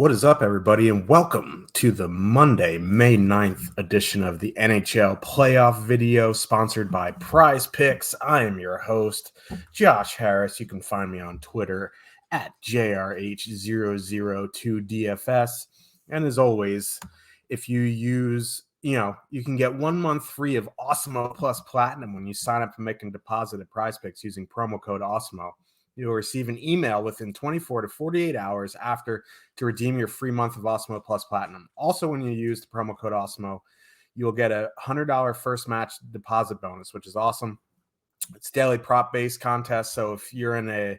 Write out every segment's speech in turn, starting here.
What is up, everybody, and welcome to the Monday, May 9th edition of the NHL Playoff video sponsored by Prize Picks. I am your host, Josh Harris. You can find me on Twitter at JRH002DFS. And as always, if you use, you can get 1 month free of Awesemo Plus Platinum when you sign up and make a deposit at Prize Picks using promo code Awesemo. You'll receive an email within 24 to 48 hours after to redeem your free month of Awesemo Plus Platinum. Also, when you use the promo code Awesemo, you'll get a $100 first match deposit bonus, which is awesome. It's daily prop-based contest, so if you're in a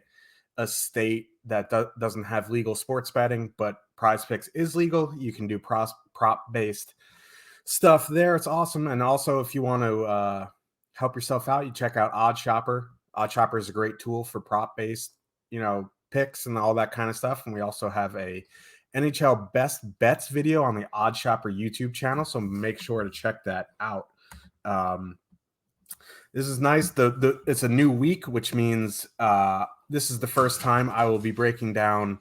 state that doesn't have legal sports betting, but Prize Picks is legal, you can do prop-based stuff there. It's awesome. And also, if you want to help yourself out, you check out OddsShopper. OddsShopper is a great tool for prop-based, picks and all that kind of stuff. And we also have a NHL Best Bets video on the OddsShopper YouTube channel, so make sure to check that out. This is nice. It's a new week, which means this is the first time I will be breaking down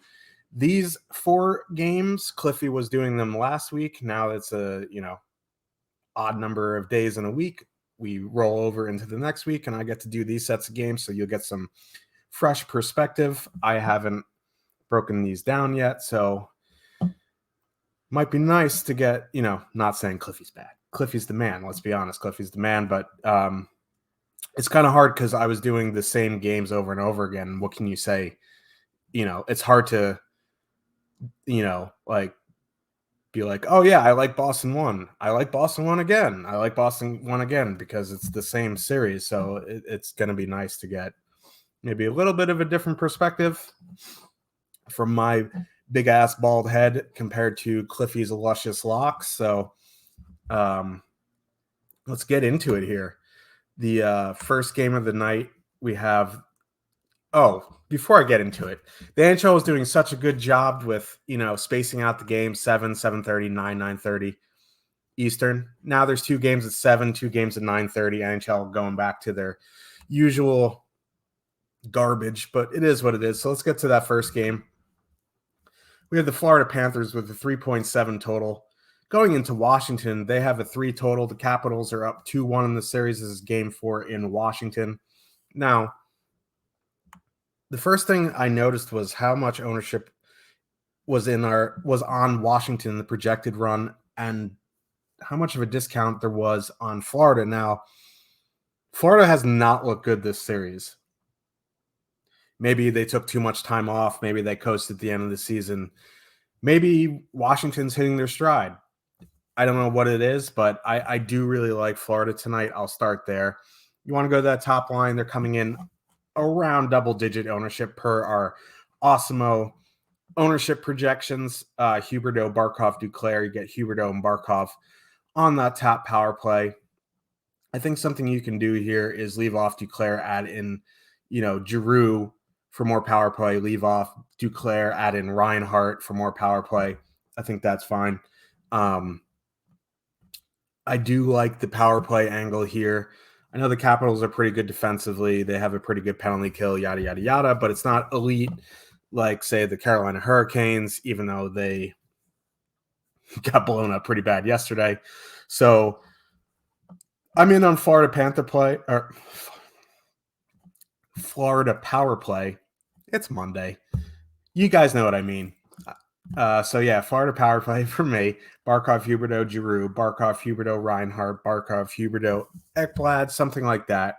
these 4 games. Cliffy was doing them last week. Now it's a odd number of days in a week. We roll over into the next week, and I get to do these sets of games, so you'll get some fresh perspective. I haven't broken these down yet, so might be nice to get, not saying Cliffy's bad. Cliffy's the man. Let's be honest. Cliffy's the man, but it's kind of hard because I was doing the same games over and over again. What can you say? It's hard to, be like, oh yeah, I like Boston won. I like Boston won again. I like Boston won again because it's the same series. So it's going to be nice to get maybe a little bit of a different perspective from my big ass bald head compared to Cliffy's luscious locks. So let's get into it here. The first game of the night we have. Before I get into it, the NHL is doing such a good job with, spacing out the game 7:30, 9:30 Eastern. Now there's 2 games at 7, 2 games at 9:30. NHL going back to their usual garbage, but it is what it is. So let's get to that first game. We have the Florida Panthers with a 3.7 total. Going into Washington, they have a 3 total. The Capitals are up 2-1 in the series. This is game 4 in Washington. Now, the first thing I noticed was how much ownership was on Washington, the projected run, and how much of a discount there was on Florida. Now, Florida has not looked good this series. Maybe they took too much time off. Maybe they coasted at the end of the season. Maybe Washington's hitting their stride. I don't know what it is, but I do really like Florida tonight. I'll start there. You want to go to that top line. They're coming in around double-digit ownership per our Awesemo ownership projections. Huberdeau, Barkov, Duclair. You get Huberdeau and Barkov on that top power play. I think something you can do here is leave off Duclair, add in, Giroux for more power play. Leave off Duclair, add in Reinhart for more power play. I think that's fine. I do like the power play angle here. I know the Capitals are pretty good defensively. They have a pretty good penalty kill, yada, yada, yada, but it's not elite like, say, the Carolina Hurricanes, even though they got blown up pretty bad yesterday. So I'm in on Florida power play. It's Monday. You guys know what I mean. Florida power play for me. Barkov, Huberdeau, Giroux, Barkov, Huberdeau, Reinhart, Barkov, Huberdeau, Ekblad, something like that.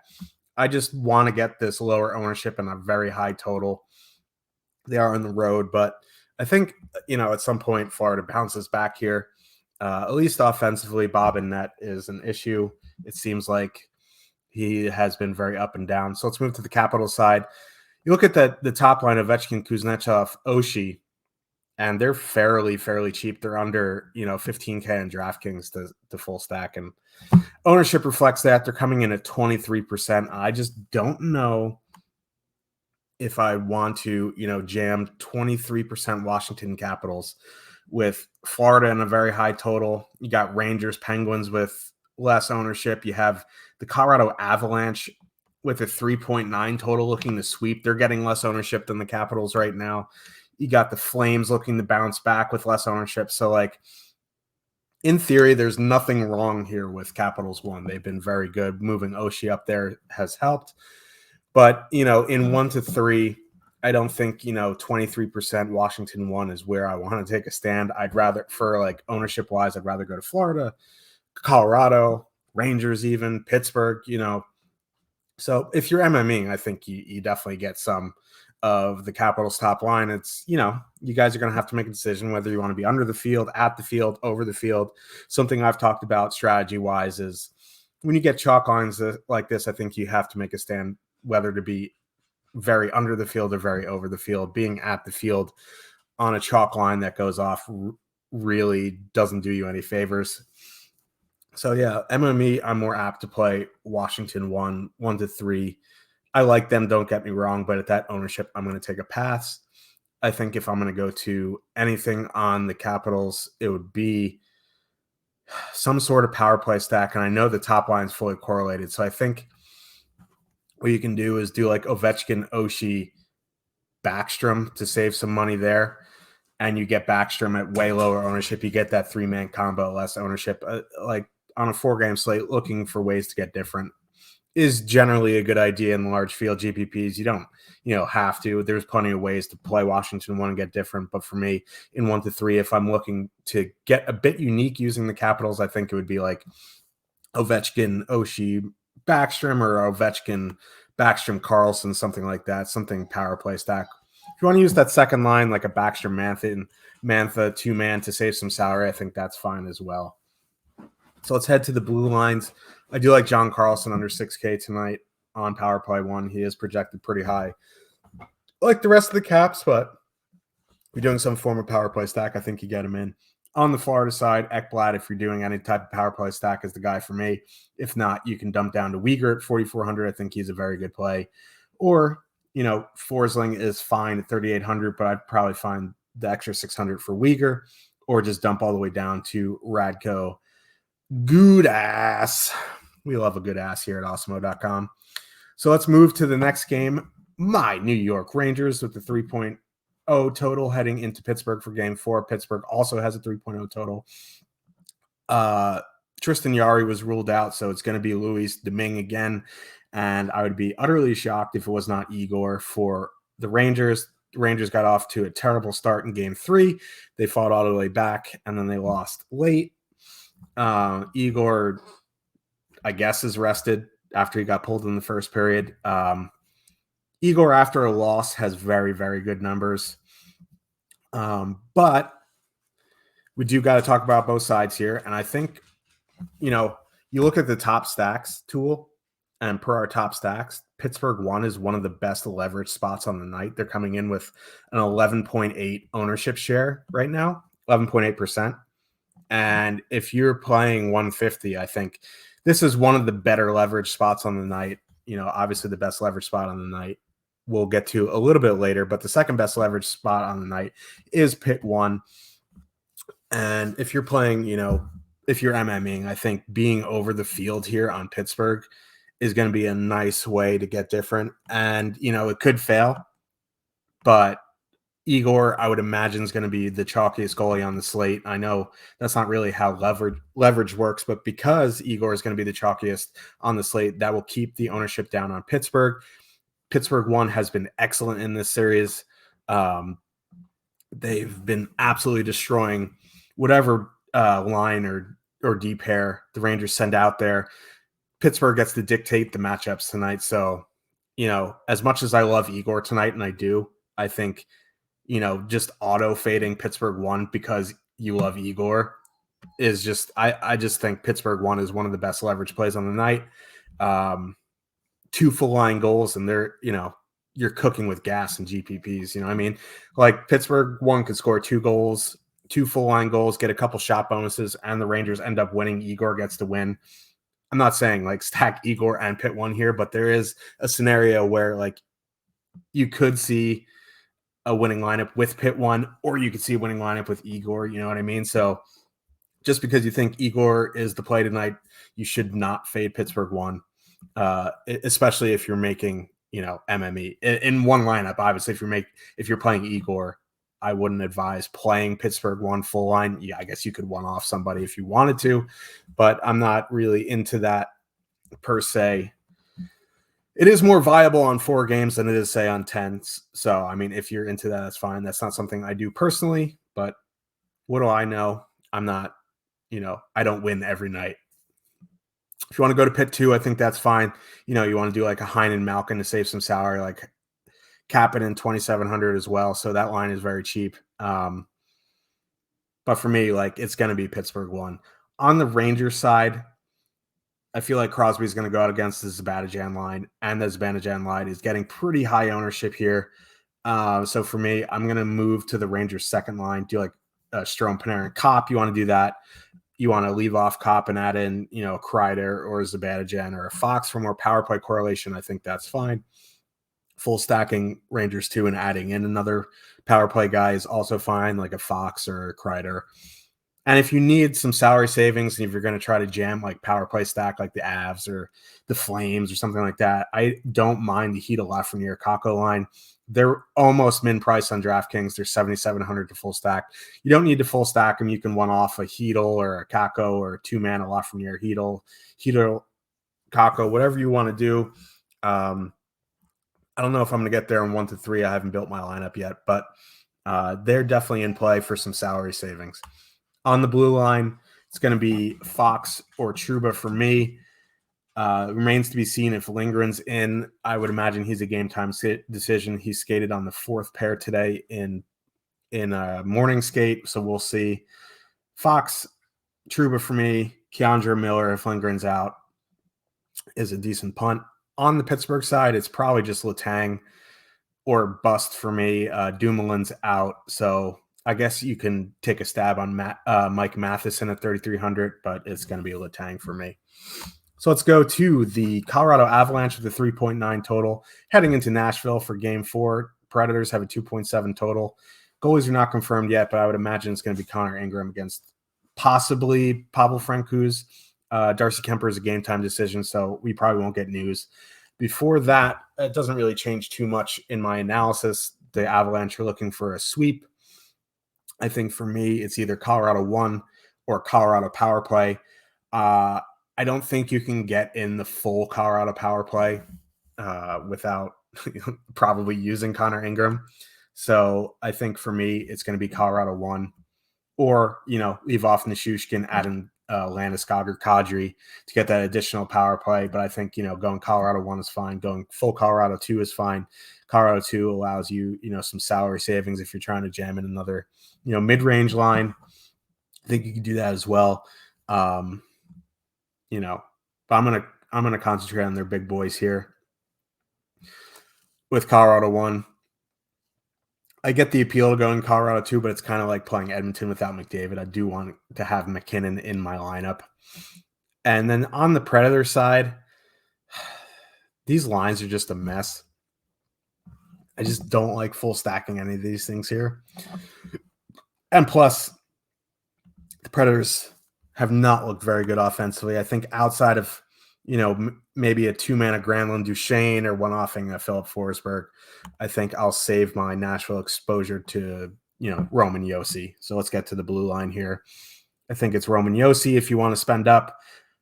I just want to get this lower ownership and a very high total. They are on the road, but I think, at some point Florida bounces back here. At least offensively, Bob and net is an issue. It seems like he has been very up and down. So let's move to the Capital side. You look at the top line of Ovechkin, Kuznetsov, Oshie, and they're fairly cheap. They're under, 15K on DraftKings to full stack. And ownership reflects that. They're coming in at 23%. I just don't know if I want to, jam 23% Washington Capitals with Florida in a very high total. You got Rangers, Penguins with less ownership. You have the Colorado Avalanche with a 3.9 total looking to sweep. They're getting less ownership than the Capitals right now. You got the Flames looking to bounce back with less ownership. So, like, in theory, there's nothing wrong here with Capitals 1. They've been very good. Moving Oshie up there has helped. But, in 1 to 3, I don't think, 23% Washington 1 is where I want to take a stand. I'd rather, for like ownership-wise, I'd rather go to Florida, Colorado, Rangers even, Pittsburgh, So if you're MMing, I think you definitely get some of the Capitals top line. It's, you guys are going to have to make a decision whether you want to be under the field, at the field, over the field. Something I've talked about strategy-wise is when you get chalk lines like this, I think you have to make a stand whether to be very under the field or very over the field. Being at the field on a chalk line that goes off really doesn't do you any favors. So, yeah, MME, I'm more apt to play Washington 1 to 3. I like them, don't get me wrong, but at that ownership, I'm going to take a pass. I think if I'm going to go to anything on the Capitals, it would be some sort of power play stack, and I know the top line is fully correlated, so I think what you can do is do like Ovechkin, Oshie, Backstrom to save some money there, and you get Backstrom at way lower ownership. You get that 3-man combo, less ownership. Like on a 4-game slate, looking for ways to get different is generally a good idea in large field GPPs. You don't, have to. There's plenty of ways to play Washington 1 and get different. But for me, in 1 to 3, if I'm looking to get a bit unique using the Capitals, I think it would be like Ovechkin, Oshie, Backstrom, or Ovechkin, Backstrom, Carlson, something like that, something power play stack. If you want to use that second line, like a Backstrom, Mantha 2-man to save some salary, I think that's fine as well. So let's head to the blue lines. I do like John Carlson under 6K tonight on power play 1. He is projected pretty high, like the rest of the Caps, but if you're doing some form of power play stack, I think you get him in. On the Florida side, Ekblad, if you're doing any type of power play stack, is the guy for me. If not, you can dump down to Weegar at 4,400. I think he's a very good play. Or, Forsling is fine at 3,800, but I'd probably find the extra 600 for Weegar, or just dump all the way down to Radko. Good ass. We love a good ass here at Awesemo.com. So let's move to the next game. My New York Rangers with the 3.0 total heading into Pittsburgh for game 4. Pittsburgh also has a 3.0 total. Tristan Jarry was ruled out, so it's going to be Luis Domingue again. And I would be utterly shocked if it was not Igor for the Rangers. The Rangers got off to a terrible start in game 3. They fought all the way back, and then they lost late. Igor, I guess, is rested after he got pulled in the first period. Igor, after a loss, has very, very good numbers. But we do got to talk about both sides here. And I think, you look at the top stacks tool, and per our top stacks, Pittsburgh 1 is one of the best leverage spots on the night. They're coming in with an 11.8 ownership share right now, 11.8%. And if you're playing 150, I think this is one of the better leverage spots on the night. Obviously the best leverage spot on the night we'll get to a little bit later, but the second best leverage spot on the night is Pitt 1. And if you're playing, if you're MMing, I think being over the field here on Pittsburgh is going to be a nice way to get different. And, it could fail, but Igor, I would imagine, is going to be the chalkiest goalie on the slate. I know that's not really how leverage works, but because Igor is going to be the chalkiest on the slate, that will keep the ownership down on Pittsburgh. Pittsburgh 1 has been excellent in this series. They've been absolutely destroying whatever line or D pair the Rangers send out there. Pittsburgh gets to dictate the matchups tonight. So, as much as I love Igor tonight, and I do, I think, just auto fading Pittsburgh 1 because you love Igor is just, I just think Pittsburgh 1 is one of the best leverage plays on the night. 2 full line goals, and they're, you're cooking with gas and GPPs. Like Pittsburgh 1 could score 2 goals, 2 full line goals, get a couple shot bonuses, and the Rangers end up winning. Igor gets to win. I'm not saying like stack Igor and Pitt 1 here, but there is a scenario where like you could see a winning lineup with Pitt 1, or you could see a winning lineup with Igor. You know what I mean? So just because you think Igor is the play tonight, you should not fade Pittsburgh 1, especially if you're making, MME in one lineup. Obviously, if you're playing Igor, I wouldn't advise playing Pittsburgh one full line. Yeah, I guess you could one off somebody if you wanted to, but I'm not really into that per se. It is more viable on 4 games than it is, say, on 10. So, I mean, if you're into that, that's fine. That's not something I do personally, but what do I know? I'm not, I don't win every night. If you want to go to Pitt 2, I think that's fine. You want to do like a Heinen Malkin to save some salary, like Kapanen 2,700 as well. So that line is very cheap. But for me, like, it's going to be Pittsburgh 1. On the Rangers side, I feel like Crosby's going to go out against the Zibanejad line, and the Zibanejad line is getting pretty high ownership here. So for me, I'm going to move to the Rangers second line, do like Strome, Panarin, Kopp. You want to do that. You want to leave off Kopp and add in, a Kreider or a Zibanejad or a Fox for more power play correlation. I think that's fine. Full stacking Rangers 2 and adding in another power play guy is also fine, like a Fox or a Kreider. And if you need some salary savings, and if you're going to try to jam like power play stack like the Avs or the Flames or something like that, I don't mind the Heat of Lafreniere Kakko line. They're almost min price on DraftKings. They're 7,700 to full stack. You don't need to full stack them. You can one off a Heedle or a Kakko or a 2-man Lafreniere Heedle, Kakko, whatever you want to do. I don't know if I'm going to get there in 1 to 3. I haven't built my lineup yet, but they're definitely in play for some salary savings. On the blue line, it's going to be Fox or Trouba for me. Remains to be seen if Lindgren's in. I would imagine he's a game time decision. He skated on the 4th pair today in a morning skate, so we'll see. Fox, Trouba for me. Keandre Miller, if Lindgren's out, is a decent punt. On the Pittsburgh side, it's probably just Letang or bust for me. Dumoulin's out, so I guess you can take a stab on Mike Matheson at 3,300, but it's going to be a Letang for me. So let's go to the Colorado Avalanche with a 3.9 total. Heading into Nashville for Game 4. Predators have a 2.7 total. Goalies are not confirmed yet, but I would imagine it's going to be Connor Ingram against possibly Pavel Francouz. Darcy Kemper is a game-time decision, so we probably won't get news. Before that, it doesn't really change too much in my analysis. The Avalanche are looking for a sweep. I think for me, it's either Colorado 1 or Colorado power play. I don't think you can get in the full Colorado power play without probably using Connor Ingram. So I think for me, it's going to be Colorado 1 or, leave off Nichushkin, add in Landeskog or Kadri to get that additional power play. But I think, going Colorado 1 is fine. Going full Colorado 2 is fine. Colorado 2 allows you, some salary savings if you're trying to jam in another, mid-range line. I think you can do that as well. But I'm gonna concentrate on their big boys here. With Colorado 1, I get the appeal to go in Colorado 2, but it's kind of like playing Edmonton without McDavid. I do want to have McKinnon in my lineup. And then on the Predator side, these lines are just a mess. I just don't like full stacking any of these things here. And plus, the Predators have not looked very good offensively. I think outside of, maybe a 2-man of Granlund Duchesne or one-offing a Philip Forsberg, I think I'll save my Nashville exposure to, Roman Josi. So let's get to the blue line here. I think it's Roman Josi if you want to spend up.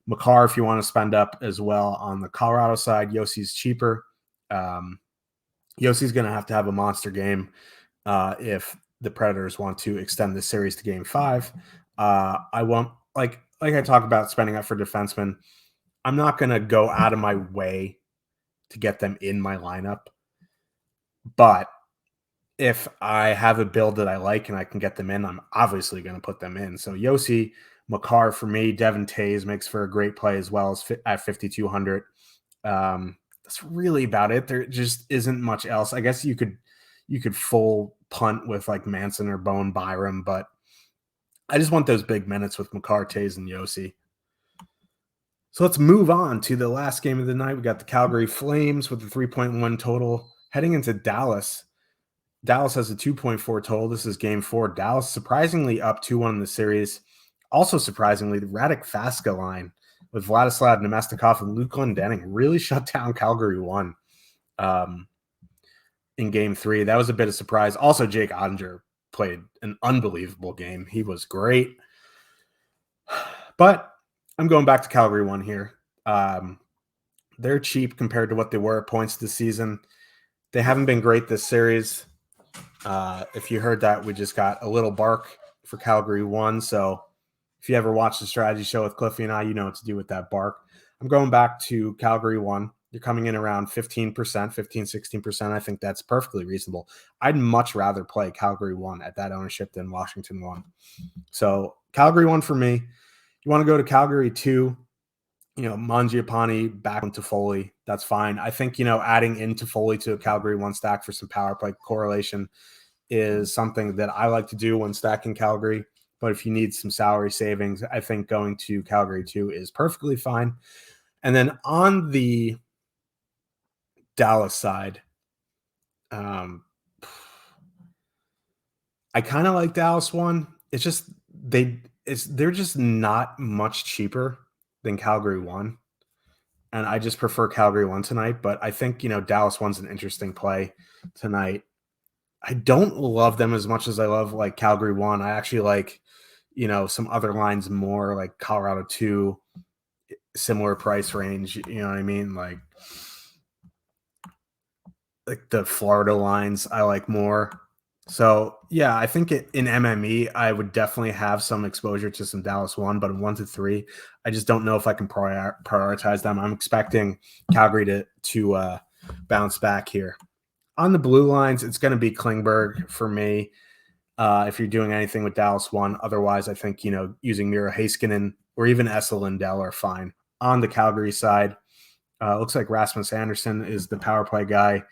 Makar if you want to spend up as well. On the Colorado side, Josi's cheaper. Josi's going to have a monster game if the Predators want to extend the series to Game 5. I won't, like I talk about spending up for defensemen, I'm not going to go out of my way to get them in my lineup. But if I have a build that I like and I can get them in, I'm obviously going to put them in. So Josi, Makar for me, Devin Taves makes for a great play as well as at 5,200. That's really about it. There just isn't much else. I guess you could full punt with like Manson or Bone Byram, but I just want those big minutes with Makar, Taves, and Josi. So let's move on to the last game of the night. We got the Calgary Flames with a 3.1 total heading into Dallas. Dallas has a 2.4 total. This is Game 4. Dallas surprisingly up 2-1 in the series. Also surprisingly, the Radek Faska line with Vladislav Nemestikov and Luke Glendening really shut down Calgary 1 in Game 3. That was a bit of surprise. Also, Jake Ottinger played an unbelievable game. He was great. But I'm going back to Calgary 1 here. They're cheap compared to what they were at points this season. They haven't been great this series. If you heard that, we just got a little bark for Calgary 1. So if you ever watch the strategy show with Cliffy and I, you know what to do with that bark. I'm going back to Calgary 1. You're coming in around 15%, 16%. I think that's perfectly reasonable. I'd much rather play Calgary 1 at that ownership than Washington 1. So Calgary 1 for me. You want to go to Calgary 2, Mangiapane back into Foley. That's fine. I think, adding into Foley to a Calgary 1 stack for some power play correlation is something that I like to do when stacking Calgary. But if you need some salary savings, I think going to Calgary 2 is perfectly fine. And then on the Dallas side, I kind of like Dallas 1. It's just they're just not much cheaper than Calgary 1. And I just prefer Calgary 1 tonight. But I think, Dallas 1's an interesting play tonight. I don't love them as much as I love like Calgary 1. I actually like, some other lines more, like Colorado 2, similar price range. You know what I mean? Like the Florida lines I like more. So yeah, I think in MME, I would definitely have some exposure to some Dallas 1, but in 1 to 3, I just don't know if I can prioritize them. I'm expecting Calgary to bounce back here. On the blue lines, it's going to be Klingberg for me. If you're doing anything with Dallas 1, otherwise, I think, using Miro Heiskanen or even Esa Lindell are fine. On the Calgary side, looks like Rasmus Andersson is the power play guy.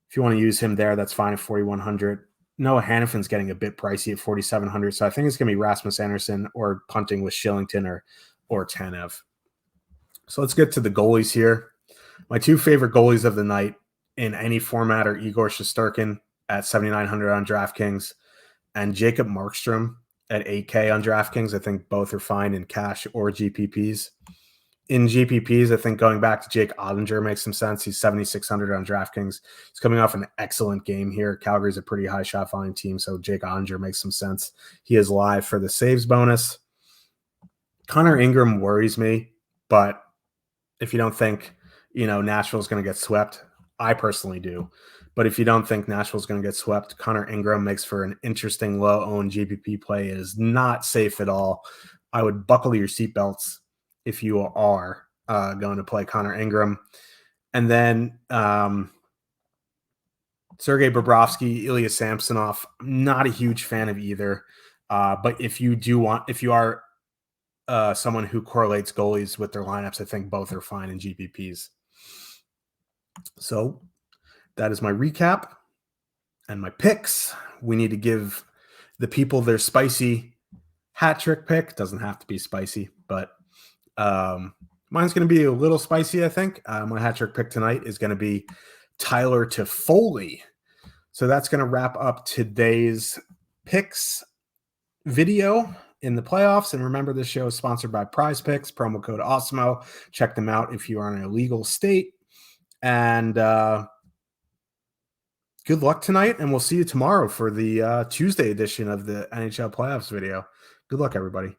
If you want to use him there, that's fine at 4,100. Noah Hannafin's getting a bit pricey at 4,700. So I think it's going to be Rasmus Andersson or punting with Shillington or Tanev. So let's get to the goalies here. My 2 favorite goalies of the night in any format are Igor Shesterkin at 7,900 on DraftKings and Jacob Markstrom at 8K on DraftKings. I think both are fine in cash or GPPs. In GPPs, I think going back to Jake Ottinger makes some sense. He's 7,600 on DraftKings. He's coming off an excellent game here. Calgary's a pretty high shot volume team, so Jake Ottinger makes some sense. He is live for the saves bonus. Connor Ingram worries me, but if you don't think, Nashville's going to get swept, I personally do. But if you don't think Nashville's going to get swept, Connor Ingram makes for an interesting low-owned GPP play. It is not safe at all. I would buckle your seatbelts if you are going to play Connor Ingram. And then Sergei Bobrovsky, Ilya Samsonov, I'm not a huge fan of either. But if you are someone who correlates goalies with their lineups, I think both are fine in GPPs. So that is my recap and my picks. We need to give the people their spicy hat trick pick. Doesn't have to be spicy, but mine's going to be a little spicy, I think. My hat trick pick tonight is going to be Tyler Toffoli. So that's going to wrap up today's picks video in the playoffs. And remember, this show is sponsored by Prize Picks, promo code Awesemo. Check them out if you are in a legal state. And good luck tonight, and we'll see you tomorrow for the Tuesday edition of the NHL Playoffs video. Good luck, everybody.